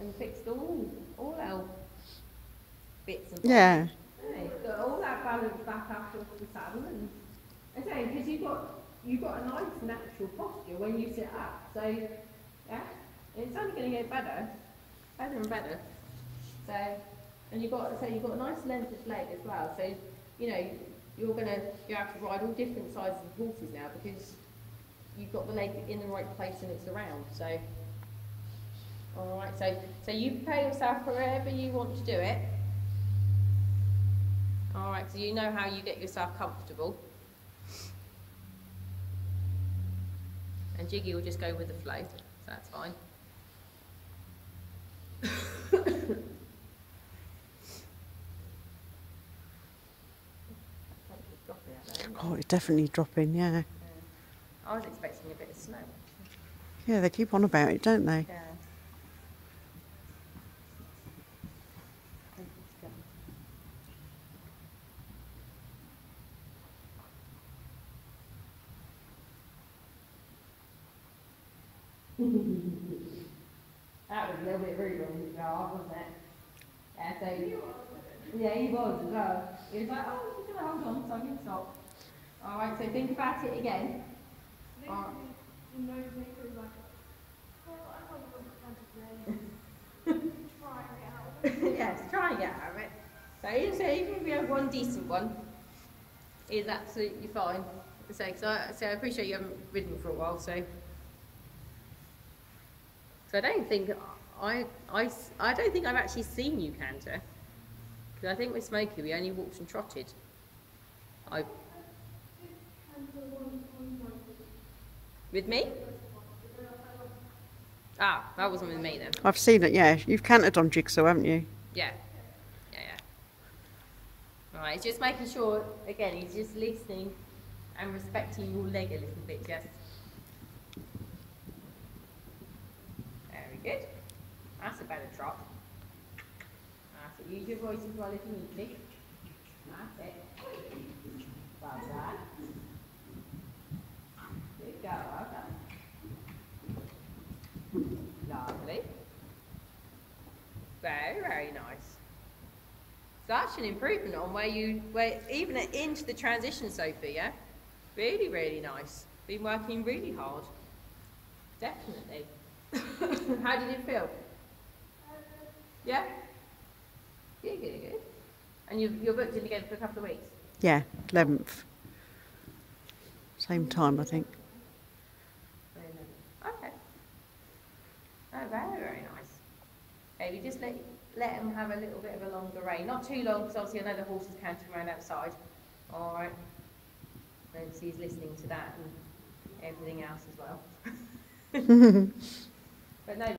and fixed all our bits and bobs. Yeah. Yeah, got all that balance back after the saddle, and so because you've got a nice natural posture when you sit up. So yeah, it's only going to get better and better. So and you've got a nice length of leg as well. So you know you have to ride all different sizes of horses now because you've got the leg in the right place and it's around. So all right. So you prepare yourself for wherever you want to do it. All right, so you know how you get yourself comfortable. And Jiggy will just go with the flow, so that's fine. Oh, it's definitely dropping, yeah. I was expecting a bit of snow. Yeah, they keep on about it, don't they? Yeah. That was a little bit rude on his behalf, wasn't it? Yeah, so yeah, he was as well. He was like, oh, she's gonna hold on, so I can stop. All right, so think about it again. Yes, try and get out of it. So even if we have one decent one, it's absolutely fine. So I appreciate you haven't ridden for a while, so I don't think I don't think I've actually seen you canter. Because I think with Smokey we only walked and trotted. With me? Ah, that wasn't with me then. I've seen it, yeah. You've cantered on Jigsaw, haven't you? Yeah. Alright, it's just making sure, again, he's just listening and respecting your leg a little bit, yes. Very good. That's a better trot. That's it. Use your voice as well if you need to. That's it. Well done. Good go, well done. Lovely. Very, very nice. So that's an improvement on where even into the transition, Sophie, yeah? Really, really nice. Been working really hard. Definitely. How did it feel? Yeah? Good. And you're booked in again for a couple of weeks? Yeah, 11th. Same time, I think. Okay. Oh, very, very nice. Okay, we just let him have a little bit of a longer rein. Not too long, because obviously I know the horse is canting around outside. All right. And so he's listening to that and everything else as well. But no.